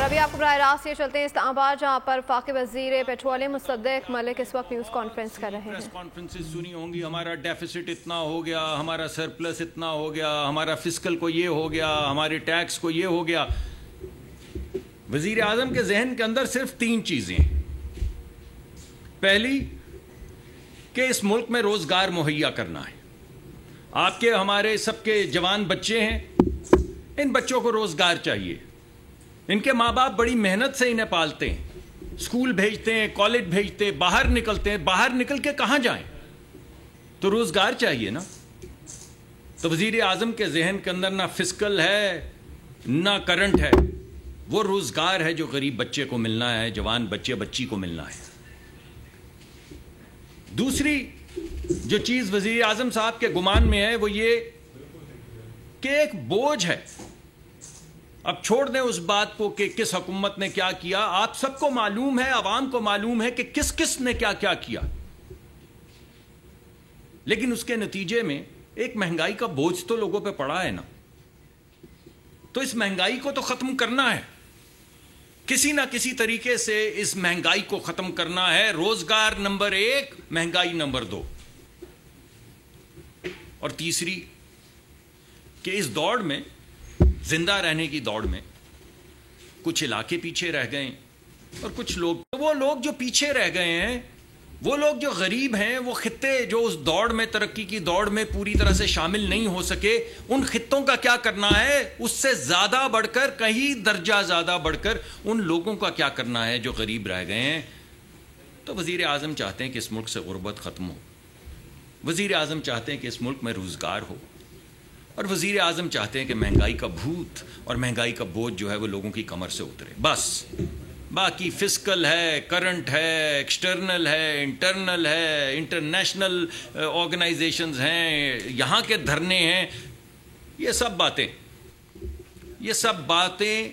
ابھی آپ کو براہ راست یہ چلتے ہیں اسلام آباد، جہاں پر وفاقی وزیر پیٹرولیم مصدق ملک اس وقت نیوز کانفرنس کر رہے ہیں۔ پریس کانفرنسز سنی ہوں گی، ہمارا ڈیفیسٹ اتنا ہو گیا، ہمارا سرپلس اتنا ہو گیا، ہمارا فسکل کو یہ ہو گیا، ہمارے ٹیکس کو یہ ہو گیا۔ وزیر اعظم کے ذہن کے اندر صرف 3 چیزیں ہیں۔ پہلی کہ اس ملک میں روزگار مہیا کرنا ہے۔ آپ کے ہمارے سب کے جوان بچے ہیں، ان بچوں کو روزگار چاہیے۔ ان کے ماں باپ بڑی محنت سے انہیں پالتے ہیں، اسکول بھیجتے ہیں، کالج بھیجتے ہیں، باہر نکلتے ہیں، باہر نکل کے کہاں جائیں؟ تو روزگار چاہیے نا۔ تو وزیر اعظم کے ذہن کے اندر نہ فسکل ہے نہ کرنٹ ہے، وہ روزگار ہے جو غریب بچے کو ملنا ہے، جوان بچے بچی کو ملنا ہے۔ دوسری جو چیز وزیر اعظم صاحب کے گمان میں ہے وہ یہ کہ ایک بوجھ ہے۔ اب چھوڑ دیں اس بات کو کہ کس حکومت نے کیا کیا، آپ سب کو معلوم ہے، عوام کو معلوم ہے کہ کس کس نے کیا کیا کیا، لیکن اس کے نتیجے میں ایک مہنگائی کا بوجھ تو لوگوں پہ پڑا ہے نا۔ تو اس مہنگائی کو تو ختم کرنا ہے، کسی نہ کسی طریقے سے اس مہنگائی کو ختم کرنا ہے۔ روزگار نمبر 1، مہنگائی نمبر 2، اور تیسری کہ اس دوڑ میں، زندہ رہنے کی دوڑ میں، کچھ علاقے پیچھے رہ گئے اور کچھ لوگ، وہ لوگ جو پیچھے رہ گئے ہیں، وہ لوگ جو غریب ہیں، وہ خطے جو اس دوڑ میں، ترقی کی دوڑ میں پوری طرح سے شامل نہیں ہو سکے، ان خطوں کا کیا کرنا ہے؟ اس سے زیادہ بڑھ کر، کہیں درجہ زیادہ بڑھ کر ان لوگوں کا کیا کرنا ہے جو غریب رہ گئے ہیں۔ تو وزیر اعظم چاہتے ہیں کہ اس ملک سے غربت ختم ہو، وزیر اعظم چاہتے ہیں کہ اس ملک میں روزگار ہو، اور وزیر اعظم چاہتے ہیں کہ مہنگائی کا بھوت اور مہنگائی کا بوجھ جو ہے وہ لوگوں کی کمر سے اترے۔ بس باقی فسکل ہے، کرنٹ ہے، ایکسٹرنل ہے، انٹرنل ہے، انٹرنیشنل آرگنائزیشنز ہیں، یہاں کے دھرنے ہیں، یہ سب باتیں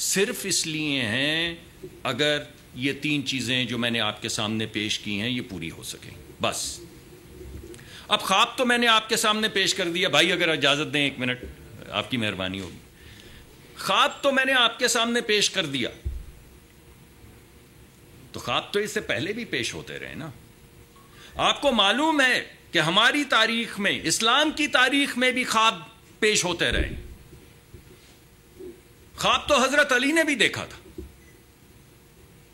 صرف اس لیے ہیں اگر یہ 3 چیزیں جو میں نے آپ کے سامنے پیش کی ہیں یہ پوری ہو سکیں۔ بس اب خواب تو میں نے آپ کے سامنے پیش کر دیا، بھائی اگر اجازت دیں 1 منٹ، آپ کی مہربانی ہوگی۔ خواب تو میں نے آپ کے سامنے پیش کر دیا، تو خواب تو اس سے پہلے بھی پیش ہوتے رہے نا۔ آپ کو معلوم ہے کہ ہماری تاریخ میں، اسلام کی تاریخ میں بھی خواب پیش ہوتے رہے۔ خواب تو حضرت علی نے بھی دیکھا تھا،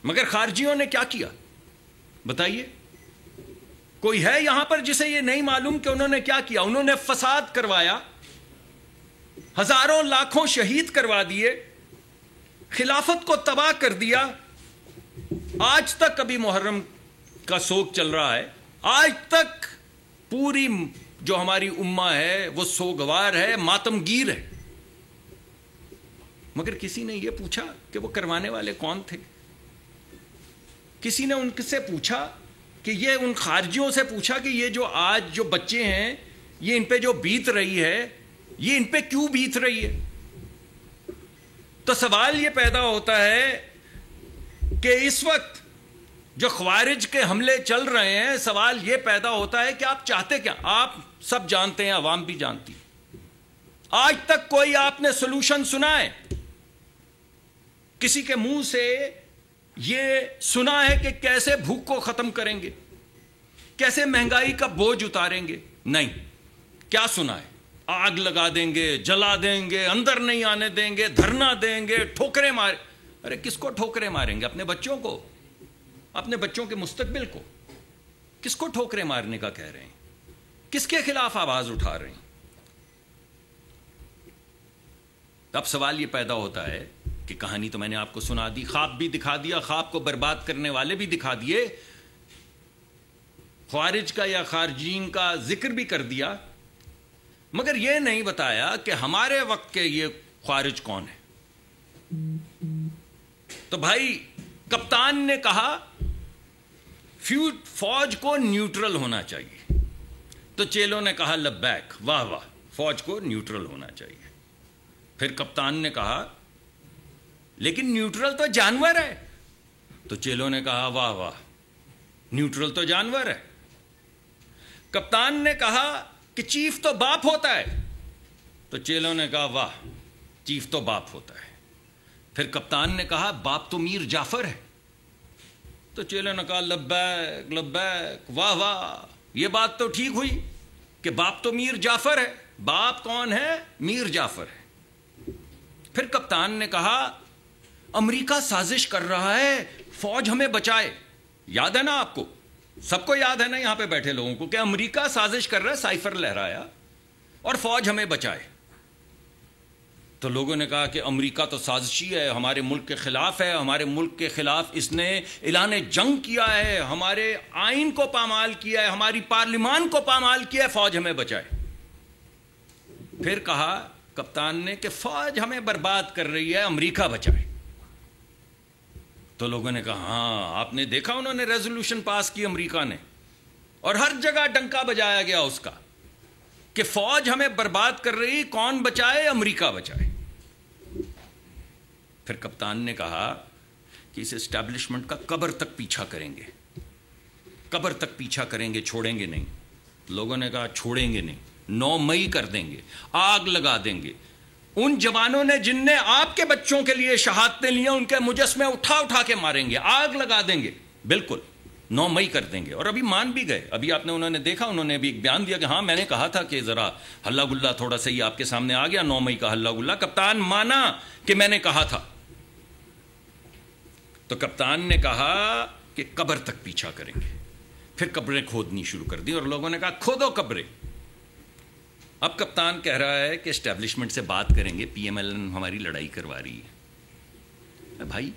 مگر خارجیوں نے کیا کیا بتائیے؟ کوئی ہے یہاں پر جسے یہ نہیں معلوم کہ انہوں نے کیا کیا؟ انہوں نے فساد کروایا، ہزاروں لاکھوں شہید کروا دیے، خلافت کو تباہ کر دیا۔ آج تک ابھی محرم کا سوگ چل رہا ہے، آج تک پوری جو ہماری امہ ہے وہ سوگوار ہے، ماتمگیر ہے، مگر کسی نے یہ پوچھا کہ وہ کروانے والے کون تھے؟ کسی نے ان سے پوچھا کہ یہ ان خارجیوں سے پوچھا کہ یہ جو آج جو بچے ہیں، یہ ان پہ جو بیت رہی ہے، یہ ان پہ کیوں بیت رہی ہے؟ تو سوال یہ پیدا ہوتا ہے کہ اس وقت جو خوارج کے حملے چل رہے ہیں، سوال یہ پیدا ہوتا ہے کہ آپ چاہتے کیا؟ آپ سب جانتے ہیں، عوام بھی جانتی۔ آج تک کوئی آپ نے سولوشن سنا ہے؟ کسی کے منہ سے یہ سنا ہے کہ کیسے بھوک کو ختم کریں گے، کیسے مہنگائی کا بوجھ اتاریں گے؟ نہیں۔ کیا سنا ہے؟ آگ لگا دیں گے، جلا دیں گے، اندر نہیں آنے دیں گے، دھرنا دیں گے، ٹھوکریں ماریں۔ ارے کس کو ٹھوکریں ماریں گے؟ اپنے بچوں کو، اپنے بچوں کے مستقبل کو۔ کس کو ٹھوکریں مارنے کا کہہ رہے ہیں؟ کس کے خلاف آواز اٹھا رہے ہیں؟ اب سوال یہ پیدا ہوتا ہے کہ کہانی تو میں نے آپ کو سنا دی، خواب بھی دکھا دیا، خواب کو برباد کرنے والے بھی دکھا دیے، خوارج کا یا خارجین کا ذکر بھی کر دیا، مگر یہ نہیں بتایا کہ ہمارے وقت کے یہ خوارج کون ہے۔ تو بھائی کپتان نے کہا فوج کو نیوٹرل ہونا چاہیے، تو چیلوں نے کہا لبیک، واہ واہ، فوج کو نیوٹرل ہونا چاہیے۔ پھر کپتان نے کہا لیکن نیوٹرل تو جانور ہے، تو چیلوں نے کہا واہ واہ، نیوٹرل تو جانور ہے۔ کپتان نے کہا کہ چیف تو باپ ہوتا ہے، تو چیلوں نے کہا واہ، چیف تو باپ ہوتا ہے۔ پھر کپتان نے کہا باپ تو میر جعفر ہے. تو چیلے نے کہا لبیک لبیک، واہ واہ، یہ بات تو ٹھیک ہوئی کہ باپ تو میر جعفر ہے. باپ کون ہے؟ میر جعفر ہے. پھر کپتان نے کہا امریکہ سازش کر رہا ہے فوج ہمیں بچائے. یاد ہے نا آپ کو، سب کو یاد ہے نا یہاں پہ بیٹھے لوگوں کو، کہ امریکہ سازش کر رہا ہے، سائفر لہرایا، اور فوج ہمیں بچائے. تو لوگوں نے کہا کہ امریکہ تو سازشی ہے، ہمارے ملک کے خلاف ہے، ہمارے ملک کے خلاف اس نے اعلان جنگ کیا ہے، ہمارے آئین کو پامال کیا ہے، ہماری پارلیمان کو پامال کیا ہے، فوج ہمیں بچائے. پھر کہا کپتان نے کہ فوج ہمیں برباد کر رہی ہے، امریکہ بچائے. تو لوگوں نے کہا ہاں، آپ نے دیکھا انہوں نے ریزولوشن پاس کی امریکہ نے، اور ہر جگہ ڈنکا بجایا گیا اس کا کہ فوج ہمیں برباد کر رہی، کون بچائے؟ امریکہ بچائے. پھر کپتان نے کہا کہ اس اسٹیبلشمنٹ کا قبر تک پیچھا کریں گے، قبر تک پیچھا کریں گے، چھوڑیں گے نہیں. لوگوں نے کہا چھوڑیں گے نہیں، 9 مئی کر دیں گے، آگ لگا دیں گے. ان جوانوں نے جن نے آپ کے بچوں کے لیے شہادتیں لی ہیں، ان کے مجسمے اٹھا اٹھا کے ماریں گے، آگ لگا دیں گے. بالکل 9 مئی کر دیں گے. اور ابھی مان بھی گئے. ابھی آپ نے انہوں نے دیکھا، انہوں نے بھی ایک بیان دیا کہ ہاں میں نے کہا تھا کہ ذرا ہلہ گلہ تھوڑا سا ہی آپ کے سامنے آ گیا، 9 مئی کا ہلہ گلہ. کپتان مانا کہ میں نے کہا تھا. تو کپتان نے کہا کہ قبر تک پیچھا کریں گے. پھر قبریں کھودنی شروع کر دی، اور لوگوں نے کہا کھودو قبریں. اب کپتان کہہ رہا ہے کہ اسٹیبلشمنٹ سے بات کریں گے، پی ایم ایل این ہماری لڑائی کروا رہی ہے. بھائی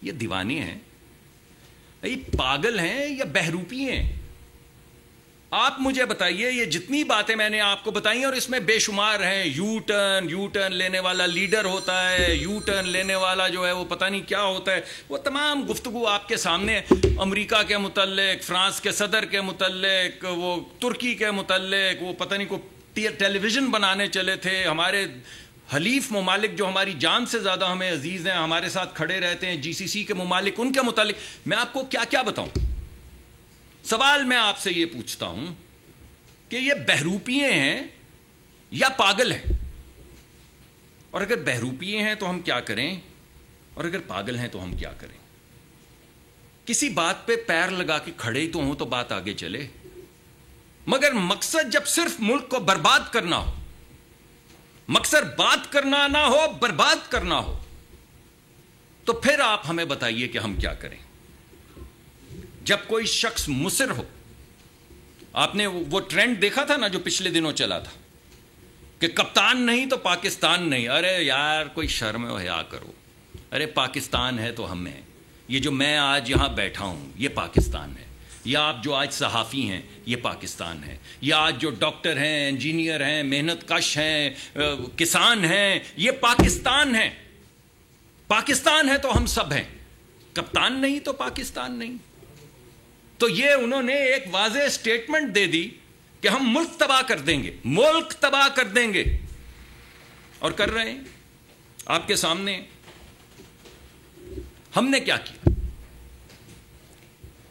یہ دیوانے ہیں، یہ پاگل ہیں یا بہروپی ہیں؟ آپ مجھے بتائیے. یہ جتنی باتیں میں نے آپ کو بتائی اور اس میں بے شمار ہیں. یو ٹرن لینے والا لیڈر ہوتا ہے، یو ٹرن لینے والا جو ہے وہ پتہ نہیں کیا ہوتا ہے. وہ تمام گفتگو آپ کے سامنے، امریکہ کے متعلق، فرانس کے صدر کے متعلق، وہ ترکی کے متعلق، وہ پتہ نہیں کو ٹیلی ویژن بنانے چلے تھے. ہمارے حلیف ممالک جو ہماری جان سے زیادہ ہمیں عزیز ہیں، ہمارے ساتھ کھڑے رہتے ہیں، جی سی سی کے ممالک، ان کے متعلق میں آپ کو کیا کیا بتاؤں. سوال میں آپ سے یہ پوچھتا ہوں کہ یہ بہروپیے ہیں یا پاگل ہیں؟ اور اگر بہروپیے ہیں تو ہم کیا کریں، اور اگر پاگل ہیں تو ہم کیا کریں؟ کسی بات پہ پیر لگا کے کھڑے تو ہوں تو بات آگے چلے، مگر مقصد جب صرف ملک کو برباد کرنا ہو، مقصد بات کرنا نہ ہو، برباد کرنا ہو، تو پھر آپ ہمیں بتائیے کہ ہم کیا کریں. جب کوئی شخص مصر ہو، آپ نے وہ ٹرینڈ دیکھا تھا نا جو پچھلے دنوں چلا تھا کہ کپتان نہیں تو پاکستان نہیں. ارے یار کوئی شرم و حیا کرو. ارے پاکستان ہے تو ہم ہیں. یہ جو میں آج یہاں بیٹھا ہوں یہ پاکستان ہے. یا آپ جو آج صحافی ہیں یہ پاکستان ہے. یا آج جو ڈاکٹر ہیں، انجینئر ہیں، محنت کش ہیں، کسان ہیں، یہ پاکستان ہے. پاکستان ہے تو ہم سب ہیں. کپتان نہیں تو پاکستان نہیں. تو یہ انہوں نے ایک واضح سٹیٹمنٹ دے دی کہ ہم ملک تباہ کر دیں گے، ملک تباہ کر دیں گے، اور کر رہے ہیں آپ کے سامنے. ہم نے کیا کیا؟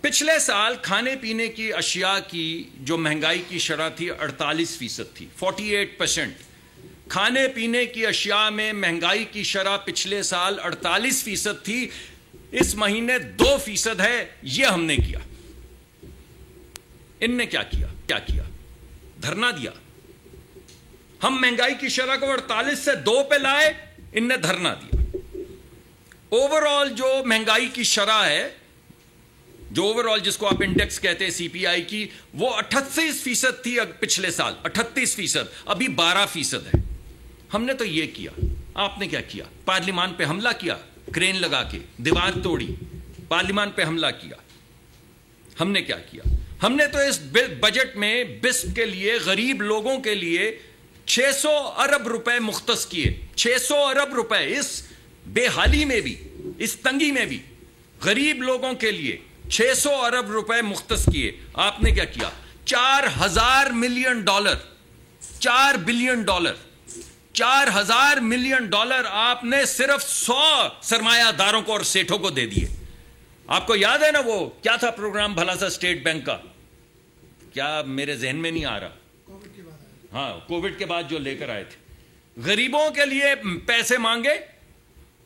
پچھلے سال کھانے پینے کی اشیاء کی جو مہنگائی کی شرح تھی 48% تھی، 48%. کھانے پینے کی اشیاء میں مہنگائی کی شرح پچھلے سال 48% تھی. اس مہینے 2% ہے. یہ ہم نے کیا. ان نے کیا کیا؟ دھرنا دیا. ہم مہنگائی کی شرح کو 48 سے 2 پہ لائے، ان نے دھرنا دیا. اوور آل جو مہنگائی کی شرح ہے، جو اوور آل جس کو آپ انڈیکس کہتے ہیں سی پی آئی کی، وہ 38% تھی پچھلے سال، 38%. ابھی 12% ہے. ہم نے تو یہ کیا. آپ نے کیا کیا؟ پارلیمان پہ حملہ کیا، کرین لگا کے دیوار توڑی، پارلیمان پہ حملہ کیا. ہم نے کیا کیا؟ ہم نے تو اس بجٹ میں بسپ کے لیے، غریب لوگوں کے لیے 600 ارب روپے مختص کیے. 600 ارب روپے اس بے حالی میں بھی، اس تنگی میں بھی غریب لوگوں کے لیے 600 ارب روپے مختص کیے. آپ نے کیا کیا؟ $4,000 ملین، $4 بلین، $4,000 ملین آپ نے صرف 100 سرمایہ داروں کو اور سیٹھوں کو دے دیے. آپ کو یاد ہے نا وہ کیا تھا پروگرام بھلا سا اسٹیٹ بینک کا؟ کیا میرے ذہن میں نہیں آ رہا. ہاں، کووڈ کے بعد جو لے کر آئے تھے. غریبوں کے لیے پیسے مانگے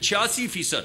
86%,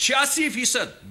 86%,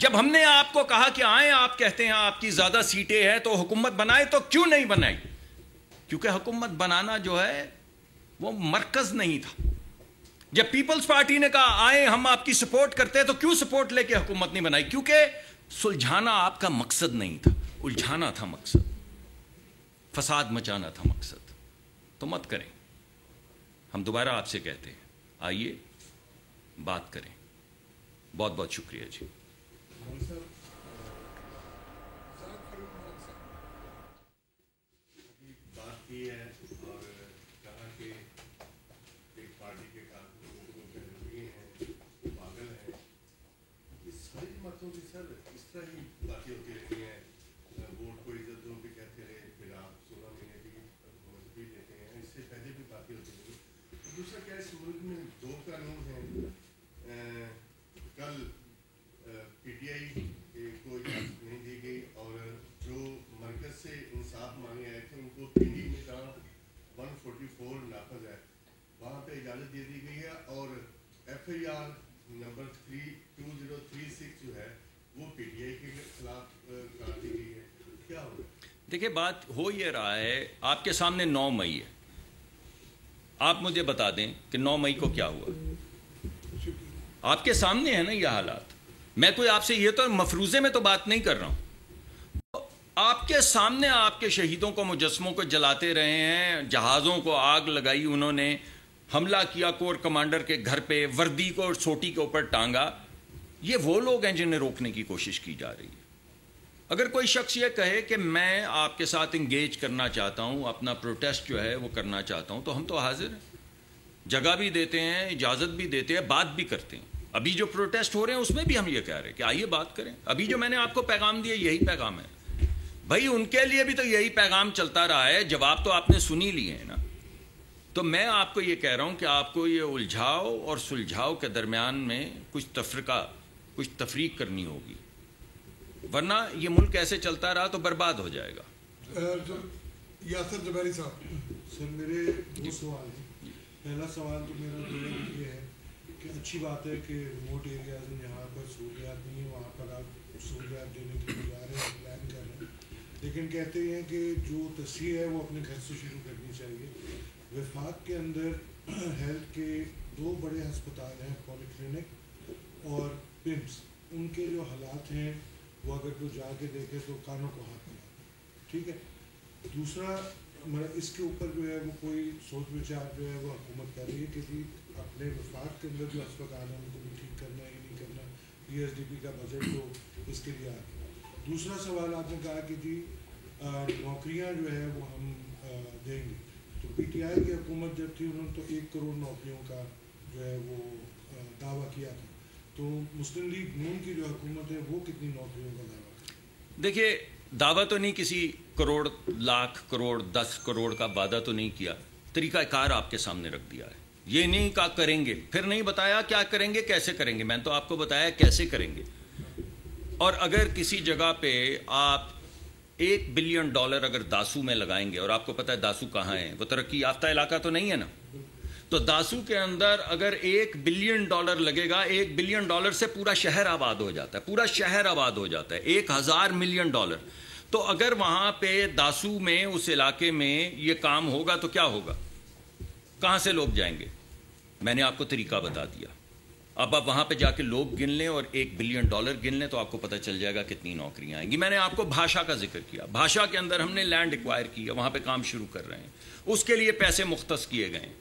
جب ہم نے آپ کو کہا کہ آئیں، آپ کہتے ہیں آپ کی زیادہ سیٹیں ہیں تو حکومت بنائے، تو کیوں نہیں بنائی؟ کیونکہ حکومت بنانا جو ہے وہ مرکز نہیں تھا. جب پیپلز پارٹی نے کہا آئیں ہم آپ کی سپورٹ کرتے ہیں، تو کیوں سپورٹ لے کے حکومت نہیں بنائی؟ کیونکہ سلجھانا آپ کا مقصد نہیں تھا، الجھانا تھا مقصد، فساد مچانا تھا مقصد. تو مت کریں. ہم دوبارہ آپ سے کہتے ہیں آئیے بات کریں. بہت بہت شکریہ جی. بات کی ہے اور کہا کہ ایک پارٹی کے کارکنوں ہیں پاگل ہیں. یہ ساری باتوں کی سر اس طرح ہی باتیں ہوتی رہتی ہیں. ووٹ کو عزت دو بھی کہتے رہے، پھر آپ 16 مہینے کی حکومت بھی دیتے ہیں. اس سے پہلے بھی باتیں ہوتی رہی. دوسرا کیا اس ملک میں 2 قانون ہیں. کل پی ٹی آئی کو اجازت نہیں دی گئی اور جو مرکز سے انصاف مانگے آئے تھے ان کو پنڈی میں جہاں 144 نافذ ہے وہاں پہ اجازت دے دی گئی ہے، اور ایف آئی آر نمبر 2036 جو ہے وہ پی ٹی آئی کے خلاف قرار دی گئی ہے. کیا ہوگا؟ دیکھیں بات ہو یہ رہا ہے، آپ کے سامنے 9 مئی ہے. آپ مجھے بتا دیں کہ 9 مئی کو کیا ہوا. آپ کے سامنے ہے نا یہ حالات. میں کوئی آپ سے یہ تو مفروضے میں تو بات نہیں کر رہا ہوں. آپ کے سامنے آپ کے شہیدوں کو، مجسموں کو جلاتے رہے ہیں، جہازوں کو آگ لگائی، انہوں نے حملہ کیا کور کمانڈر کے گھر پہ، وردی کو سوٹی کے اوپر ٹانگا. یہ وہ لوگ ہیں جنہیں روکنے کی کوشش کی جا رہی ہے. اگر کوئی شخص یہ کہے کہ میں آپ کے ساتھ انگیج کرنا چاہتا ہوں، اپنا پروٹیسٹ جو ہے وہ کرنا چاہتا ہوں، تو ہم تو حاضر ہیں. جگہ بھی دیتے ہیں، اجازت بھی دیتے ہیں، بات بھی کرتے ہیں. ابھی جو پروٹیسٹ ہو رہے ہیں اس میں بھی ہم یہ کہہ رہے ہیں کہ آئیے بات کریں. ابھی جو میں نے آپ کو پیغام دیا یہی پیغام ہے بھائی. ان کے لیے بھی تو یہی پیغام چلتا رہا ہے. جواب تو آپ نے سنی لیے ہیں نا. تو میں آپ کو یہ کہہ رہا ہوں کہ آپ کو یہ الجھاؤ اور سلجھاؤ کے درمیان میں کچھ تفرقہ، کچھ تفریق کرنی ہوگی، ورنہ یہ ملک ایسے چلتا رہا تو برباد ہو جائے گا. یاسر جبیری صاحب، سر میرے 2 سوال ہیں. پہلا سوال تو میرا یہ ہے کہ اچھی بات ہے کہ ریموٹ ایریاز میں جہاں پر سہولیات نہیں ہیں وہاں پر آپ سہولیات دینے کے لیے جا رہے ہیں، پلان کر رہے ہیں. لیکن کہتے ہیں کہ جو تصحیح ہے وہ اپنے گھر سے شروع کرنی چاہیے. وفاق کے اندر ہیلتھ کے 2 بڑے ہسپتال ہیں، پولی کلینک اور پمس. ان کے جو حالات ہیں وہ اگر کوئی جا کے دیکھے تو کانوں کو ہاتھ لگا. ٹھیک ہے. دوسرا اس کے اوپر جو ہے وہ کوئی سوچ وچار جو ہے وہ حکومت کر رہی ہے کہ جی اپنے وفاق کے اندر جو ہسپتال ہیں ان کو بھی ٹھیک کرنا ہے یا نہیں کرنا. پی ایس ڈی پی کا بجٹ تو اس کے لیے آ گیا. دوسرا سوال آپ نے کہا کہ جی نوکریاں جو ہے وہ ہم دیں گے. تو پی ٹی آئی کی حکومت جب تھی انہوں نے تو 1 کروڑ نوکریوں کا جو ہے وہ دعویٰ کیا تھا. تو مسلم لیگ نون کی جو حکومت ہے وہ کتنی نوکریوں کا دعویٰ کرتی؟ دیکھیے دعویٰ تو نہیں کسی کروڑ، لاکھ کروڑ، 10 کروڑ کا وعدہ تو نہیں کیا. طریقہ کار آپ کے سامنے رکھ دیا ہے. یہ نہیں کہا کریں گے، پھر نہیں بتایا کیا کریں گے، کیسے کریں گے. میں نے تو آپ کو بتایا کیسے کریں گے. اور اگر کسی جگہ پہ آپ $1 بلین اگر داسو میں لگائیں گے، اور آپ کو پتہ ہے داسو کہاں ہے، وہ ترقی یافتہ علاقہ تو نہیں ہے نا. تو داسو کے اندر اگر $1 بلین لگے گا، $1 بلین سے پورا شہر آباد ہو جاتا ہے. پورا شہر آباد ہو جاتا ہے. $1000 ملین. تو اگر وہاں پہ داسو میں، اس علاقے میں یہ کام ہوگا تو کیا ہوگا؟ کہاں سے لوگ جائیں گے؟ میں نے آپ کو طریقہ بتا دیا. اب آپ وہاں پہ جا کے لوگ گن لیں اور $1 بلین گن لیں تو آپ کو پتہ چل جائے گا کتنی نوکریاں آئیں گی. میں نے آپ کو بھاشا کا ذکر کیا. بھاشا کے اندر ہم نے لینڈ ایکوائر کیا، وہاں پہ کام شروع کر رہے ہیں. اس کے لیے پیسے مختص کیے گئے ہیں.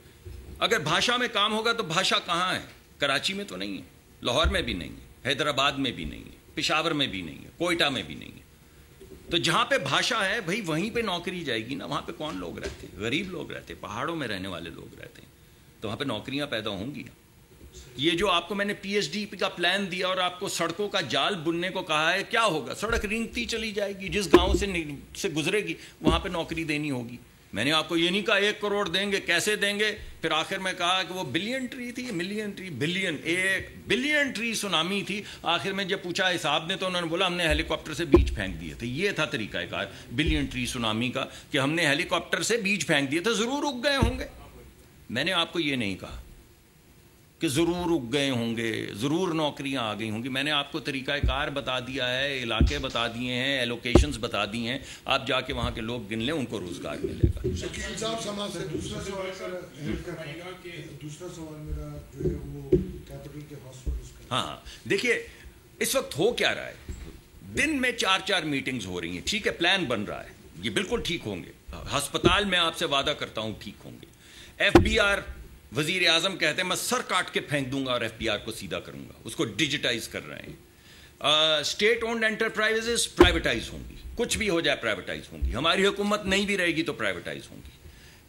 اگر بھاشا میں کام ہوگا تو بھاشا کہاں ہے؟ کراچی میں تو نہیں ہے، لاہور میں بھی نہیں ہے، حیدرآباد میں بھی نہیں ہے، پشاور میں بھی نہیں ہے، کوئٹہ میں بھی نہیں ہے. تو جہاں پہ بھاشا ہے بھائی وہیں پہ نوکری جائے گی نا. وہاں پہ کون لوگ رہتے ہیں؟ غریب لوگ رہتے ہیں، پہاڑوں میں رہنے والے لوگ رہتے ہیں. تو وہاں پہ نوکریاں پیدا ہوں گی نا. یہ جو آپ کو میں نے پی ایچ ڈی کا پلان دیا اور آپ کو سڑکوں کا جال بننے کو کہا ہے، کیا ہوگا؟ سڑک رینگتی چلی جائے گی. جس گاؤں سے گزرے گی وہاں پہ نوکری دینی ہوگی. میں نے آپ کو یہ نہیں کہا 1 کروڑ دیں گے، کیسے دیں گے. پھر آخر میں کہا کہ وہ بلین ٹری تھی، million tree, billion, 1 billion tree tsunami تھی. آخر میں جب پوچھا حساب نے تو انہوں نے بولا ہم نے ہیلی کاپٹر سے بیج پھینک دیے تھے. یہ تھا طریقہ کار بلین ٹری سونامی کا کہ ہم نے ہیلی کاپٹر سے بیج پھینک دیے تھے. ضرور اگ گئے ہوں گے. میں نے آپ کو یہ نہیں کہا. کہ ضرور اگ گئے ہوں گے, ضرور نوکریاں آ گئی ہوں گی. میں نے آپ کو طریقہ کار بتا دیا ہے, علاقے بتا دیے ہیں, ایلوکیشنز بتا دی ہیں, آپ جا کے وہاں کے لوگ گن لیں, ان کو روزگار ملے گا. شکیل صاحب سماج سے دوسرا سوال میرا جو ہے وہ کیپٹل کے ہاسپٹلس کا. ہاں دیکھیے اس وقت ہو کیا رہا ہے, دن میں 4 میٹنگز ہو رہی ہیں, ٹھیک ہے, پلان بن رہا ہے, یہ بالکل ٹھیک ہوں گے. ہسپتال میں آپ سے وعدہ کرتا ہوں ٹھیک ہوں گے. FBR وزیر اعظم کہتے ہیں میں سر کاٹ کے پھینک دوں گا اور FBR کو سیدھا کروں گا, اس کو ڈیجیٹائز کر رہے ہیں. اسٹیٹ اونڈ انٹرپرائزز پرائیویٹائز ہوں گی, کچھ بھی ہو جائے پرائیویٹائز ہوں گی. ہماری حکومت نہیں بھی رہے گی تو پرائیویٹائز ہوں گی.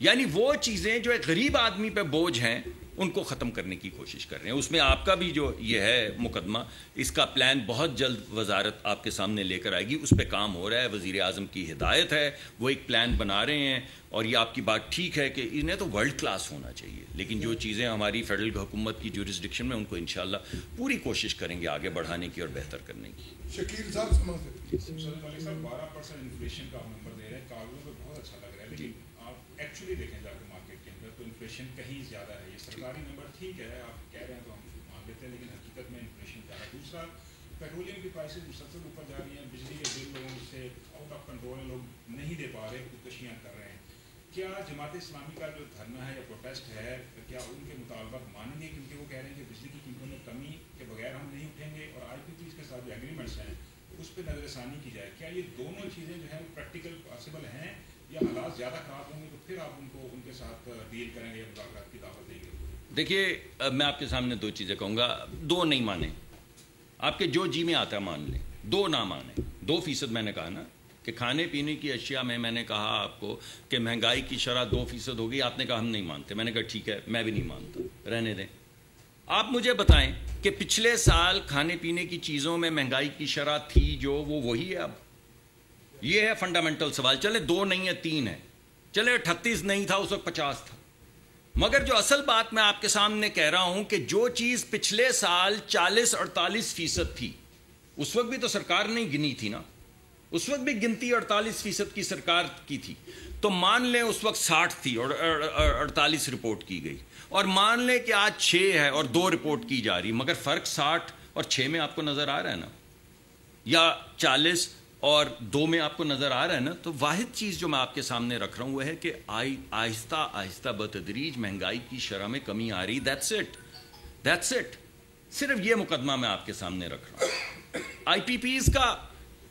یعنی وہ چیزیں جو ایک غریب آدمی پہ بوجھ ہیں ان کو ختم کرنے کی کوشش کر رہے ہیں. اس میں آپ کا بھی جو یہ ہے مقدمہ, اس کا پلان بہت جلد وزارت آپ کے سامنے لے کر آئے گی. اس پہ کام ہو رہا ہے, وزیر اعظم کی ہدایت ہے, وہ ایک پلان بنا رہے ہیں. اور یہ آپ کی بات ٹھیک ہے کہ انہیں تو ورلڈ کلاس ہونا چاہیے, لیکن جو چیزیں ہماری فیڈرل حکومت کی جورسڈکشن میں ان کو انشاءاللہ پوری کوشش کریں گے آگے بڑھانے کی اور بہتر کرنے کی. شکیل صاحب سماج سے. 12% انفلیشن کا نمبر دے رہے ہیں, کاغذوں پہ بہت اچھا لگ رہا ہے, لیکن آپ ایکچولی دیکھیں جا کے مارکیٹ کے اندر تو انفلیشن کہیں زیادہ ہے. یہ سرکاری نمبر ٹھیک ہے, آپ کہہ رہے ہیں تو ہم مان لیتے ہیں, لیکن حقیقت میں انفلیشن زیادہ ہے. دوسرا, پیٹرولیم کی پرائسز مسلسل اوپر جا رہی ہیں, بجلی کے بل لوگوں سے آؤٹ آف کنٹرول ہیں, لوگ نہیں دے پا رہے, خودکشیاں کر رہے ہیں. کیا جماعت اسلامی کا جو دھرنا ہے یا پروٹیسٹ ہے, کیا ان کے مطالبات مانیں گے؟ کیونکہ وہ کہہ رہے ہیں کہ بجلی کی قیمتوں میں کمی کے بغیر ہم نہیں اٹھیں گے, اور IPPs کے ساتھ جو ایگریمنٹس ہیں اس پہ نظر ثانی کی جائے. کیا یہ دونوں چیزیں جو ہیں پریکٹیکل پاسبل ہیں, یا حالات زیادہ خراب ہوں گے تو پھر آپ ان کو ان کے ساتھ ڈیل کریں گے یا مذاکرات کی دعوت دیں گے؟ دیکھیے میں آپ کے سامنے 2 چیزیں کہوں گا. 2 نہیں مانیں, آپ کے جو جی میں آتا ہے مان لیں. 2 نہ مانیں. 2% میں نے کہا نا کہ کھانے پینے کی اشیاء میں نے کہا آپ کو کہ مہنگائی کی شرح 2% ہوگی. آپ نے کہا ہم نہیں مانتے. میں نے کہا ٹھیک ہے, میں بھی نہیں مانتا, رہنے دیں. آپ مجھے بتائیں کہ پچھلے سال کھانے پینے کی چیزوں میں مہنگائی کی شرح تھی جو وہی ہے اب؟ یہ ہے فنڈامنٹل سوال. چلے 2 نہیں ہے, 3 ہے, چلے 38 نہیں تھا اس وقت 50 تھا. مگر جو اصل بات میں آپ کے سامنے کہہ رہا ہوں کہ جو چیز پچھلے سال 40-48% تھی, اس وقت بھی تو سرکار نے گنی تھی نا, اس وقت بھی گنتی 48% کی سرکار کی تھی. تو مان لیں اس وقت 60 تھی اور 48 رپورٹ کی گئی, اور مان لیں کہ آج 6 ہے اور 2 رپورٹ کی جا رہی, مگر فرق 60 اور 6 میں آپ کو نظر آ رہا ہے نا, یا 40 اور 2 میں آپ کو نظر آ رہا ہے نا. تو واحد چیز جو میں آپ کے سامنے رکھ رہا ہوں وہ ہے کہ آہستہ آہستہ بتدریج مہنگائی کی شرح میں کمی آ رہی. That's it. صرف یہ مقدمہ میں آپ کے سامنے رکھ رہا ہوں. IPPs کا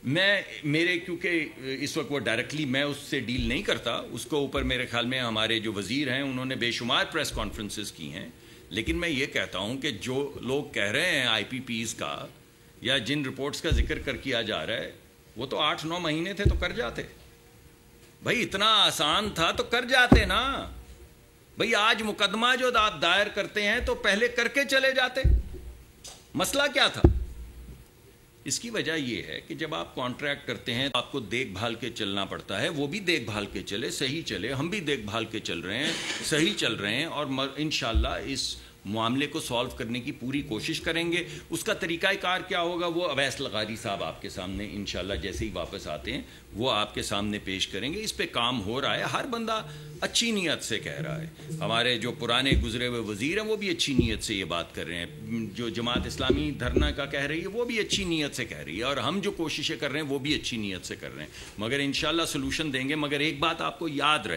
میرے کیونکہ اس وقت وہ ڈائریکٹلی میں اس سے ڈیل نہیں کرتا, اس کو اوپر میرے خیال میں ہمارے جو وزیر ہیں انہوں نے بے شمار پریس کانفرنسز کی ہیں. لیکن میں یہ کہتا ہوں کہ جو لوگ کہہ رہے ہیں IPPs کا, یا جن رپورٹس کا ذکر کیا جا رہا ہے, وہ تو 8-9 مہینے تھے تو کر جاتے. بھائی اتنا آسان تھا تو کر جاتے نا. بھئی آج مقدمہ جو آپ دائر کرتے ہیں تو پہلے کر کے چلے جاتے. مسئلہ کیا تھا؟ اس کی وجہ یہ ہے کہ جب آپ کانٹریکٹ کرتے ہیں آپ کو دیکھ بھال کے چلنا پڑتا ہے. وہ بھی دیکھ بھال کے چلے, صحیح چلے, ہم بھی دیکھ بھال کے چل رہے ہیں, صحیح چل رہے ہیں, اور انشاءاللہ اس معاملے کو سالو کرنے کی پوری کوشش کریں گے. اس کا طریقہ کار کیا ہوگا وہ اویس لغاری صاحب آپ کے سامنے انشاءاللہ جیسے ہی واپس آتے ہیں وہ آپ کے سامنے پیش کریں گے. اس پہ کام ہو رہا ہے, ہر بندہ اچھی نیت سے کہہ رہا ہے. ہمارے جو پرانے گزرے ہوئے وزیر ہیں وہ بھی اچھی نیت سے یہ بات کر رہے ہیں, جو جماعت اسلامی دھرنا کا کہہ رہی ہے وہ بھی اچھی نیت سے کہہ رہی ہے, اور ہم جو کوششیں کر رہے ہیں وہ بھی اچھی نیت سے کر رہے ہیں. مگر انشاءاللہ سلوشن دیں گے. مگر ایک بات آپ کو یاد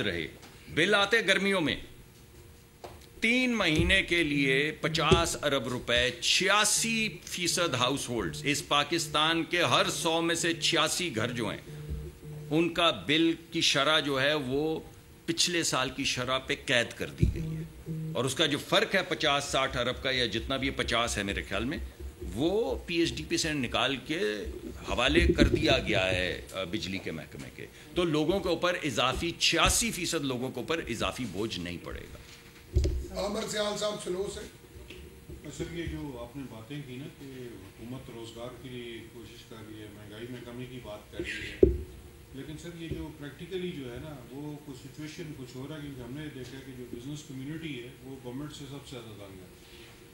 رہے, بل آتے گرمیوں میں 3 مہینے کے لیے 50 ارب روپے, 86% ہاؤس ہولڈز, اس پاکستان کے ہر 100 میں سے 86 گھر جو ہیں ان کا بل کی شرح جو ہے وہ پچھلے سال کی شرح پہ قید کر دی گئی ہے. اور اس کا جو فرق ہے 50-60 ارب کا, یا جتنا بھی 50 ہے میرے خیال میں, وہ PSDP سے نکال کے حوالے کر دیا گیا ہے بجلی کے محکمے کے. تو لوگوں کے اوپر اضافی 86% لوگوں کے اوپر اضافی بوجھ نہیں پڑے گا. عامر سیال صاحب سلو سے. سر یہ جو آپ نے باتیں کی نا کہ حکومت روزگار کے لیے کوشش کر رہی ہے, مہنگائی میں کمی کی بات کر رہی ہے, لیکن سر یہ جو پریکٹیکلی جو ہے نا وہ کچھ سچویشن کچھ ہو رہا ہے, کیونکہ ہم نے دیکھا کہ جو بزنس کمیونٹی ہے وہ گورنمنٹ سے سب سے زیادہ تنگ ہے.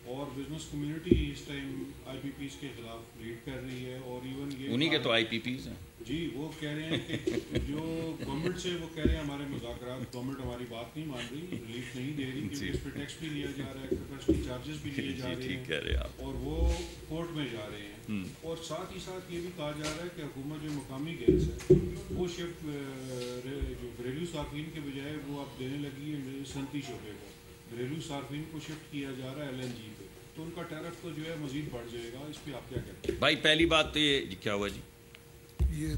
اور بزنس کمیونٹی اس ٹائم آئی پی پیز کے خلاف لیڈ کر رہی ہے. اور ایون یہ انہی کے تو آئی پی پیز ہیں جی, وہ کہہ رہے ہیں کہ جو گورنمنٹ سے وہ کہہ رہے ہیں ہمارے مذاکرات, گورنمنٹ ہماری بات نہیں مان رہی, ریلیف نہیں دے رہی کیونکہ اس پہ ٹیکس بھی لیا جا رہا ہے, کیپیسٹی چارجز بھی لیے جا رہے ہیں اور وہ کورٹ میں جا رہے ہیں. اور ساتھ ہی ساتھ یہ بھی کہا جا رہا ہے کہ حکومت جو مقامی گیس ہے وہ شفٹ جو گھریلو صارفین کے بجائے وہ اب دینے لگی ہے صنعتی شعبے کو, گھریلو صارفین کو شفٹ کیا جا رہا ہے ایل این جی پہ, تو ان کا ٹیرف تو جو ہے مزید بڑھ جائے گا. اس پہ آپ کیا کہتے ہیں بھائی؟ پہلی بات تو یہ کیا ہوا جی,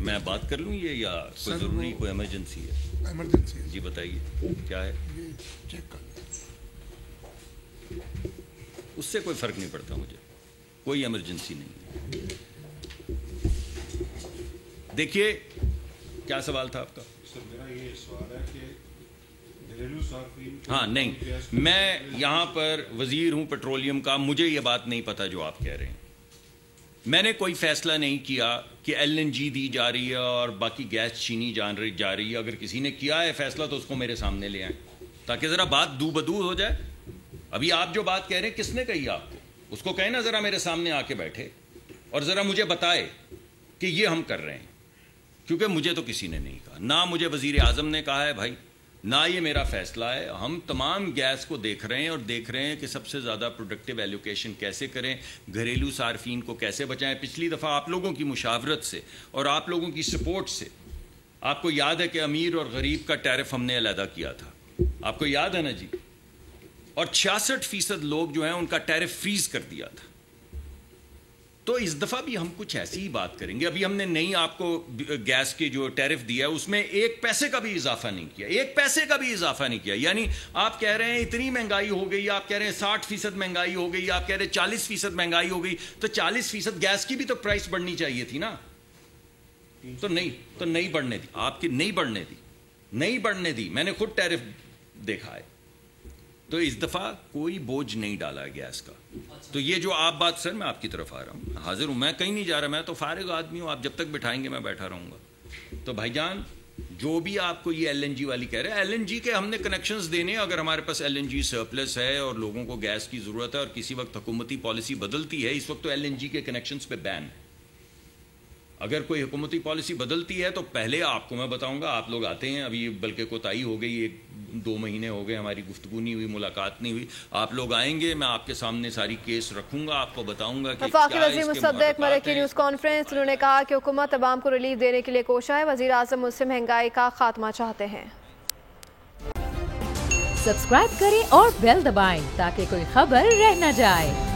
میں بات کر لوں یہ یا کوئی ضروری کوئی ایمرجنسی ہے؟ ایمرجنسی جی بتائیے کیا ہے. یہ چیک کر اس سے کوئی فرق نہیں پڑتا مجھے, کوئی ایمرجنسی نہیں ہے. دیکھیے کیا سوال تھا آپ کا؟ سر میرا یہ سوال ہے کہ گھریلو صارفین, ہاں نہیں, میں یہاں پر وزیر ہوں پیٹرولیم کا, مجھے یہ بات نہیں پتا جو آپ کہہ رہے ہیں. میں نے کوئی فیصلہ نہیں کیا کہ ایل این جی دی جا رہی ہے اور باقی گیس چینی جا رہی ہے. اگر کسی نے کیا ہے فیصلہ تو اس کو میرے سامنے لے آئیں تاکہ ذرا بات دو بدو ہو جائے. ابھی آپ جو بات کہہ رہے ہیں کس نے کہی آپ کو, اس کو کہیں نا ذرا میرے سامنے آ کے بیٹھے اور ذرا مجھے بتائے کہ یہ ہم کر رہے ہیں, کیونکہ مجھے تو کسی نے نہیں کہا, نہ مجھے وزیر اعظم نے کہا ہے بھائی, نہ یہ میرا فیصلہ ہے. ہم تمام گیس کو دیکھ رہے ہیں اور دیکھ رہے ہیں کہ سب سے زیادہ پروڈکٹیو ایلوکیشن کیسے کریں, گھریلو صارفین کو کیسے بچائیں. پچھلی دفعہ آپ لوگوں کی مشاورت سے اور آپ لوگوں کی سپورٹ سے, آپ کو یاد ہے کہ امیر اور غریب کا ٹیرف ہم نے علیحدہ کیا تھا, آپ کو یاد ہے نا جی, اور 66% لوگ جو ہیں ان کا ٹیرف فریز کر دیا تھا. تو اس دفعہ بھی ہم کچھ ایسی ہی بات کریں گے. ابھی ہم نے نہیں آپ کو گیس کے جو ٹیرف دیا ہے اس میں 1 پیسے کا بھی اضافہ نہیں کیا, 1 پیسے کا بھی اضافہ نہیں کیا. یعنی آپ کہہ رہے ہیں اتنی مہنگائی ہو گئی, آپ کہہ رہے ہیں 60% مہنگائی ہو گئی, آپ کہہ رہے ہیں 40% مہنگائی ہو گئی, تو 40% گیس کی بھی تو پرائس بڑھنی چاہیے تھی نا. تو نہیں بڑھنے دی, آپ کی نہیں بڑھنے دی. میں نے خود ٹیرف دیکھا ہے. تو اس دفعہ کوئی بوجھ نہیں ڈالا ہے گیس کا. تو یہ جو آپ بات, سر میں آپ کی طرف آ رہا ہوں, حاضر ہوں, میں کہیں نہیں جا رہا, میں تو فارغ آدمی ہوں, آپ جب تک بٹھائیں گے میں بیٹھا رہوں گا. تو بھائی جان جو بھی آپ کو یہ ایل این جی والی کہہ رہے ہیں, ایل این جی کے ہم نے کنیکشنز دینے, اگر ہمارے پاس ایل این جی سرپلس ہے اور لوگوں کو گیس کی ضرورت ہے اور کسی وقت حکومتی پالیسی بدلتی ہے, اس وقت تو ایل این جی کے کنیکشنز پہ بین ہے. اگر کوئی حکومتی پالیسی بدلتی ہے تو پہلے آپ کو میں بتاؤں گا, آپ لوگ آتے ہیں, ابھی بلکہ کوتاہی ہو گئی, 1-2 مہینے ہو گئے ہماری گفتگو نہیں ہوئی, ملاقات نہیں ہوئی. آپ لوگ آئیں گے, میں آپ کے سامنے ساری کیس رکھوں گا, آپ کو بتاؤں گا کہ وفاقی وزیر مصدق ملکی نیوز کانفرنس, انہوں نے کہا کہ حکومت عوام کو ریلیف دینے کے لیے کوشاں ہے. وزیر اعظم مجھ سے مہنگائی کا خاتمہ چاہتے ہیں. سبسکرائب کریں اور بیل دبائیں تاکہ کوئی خبر رہ نہ جائے.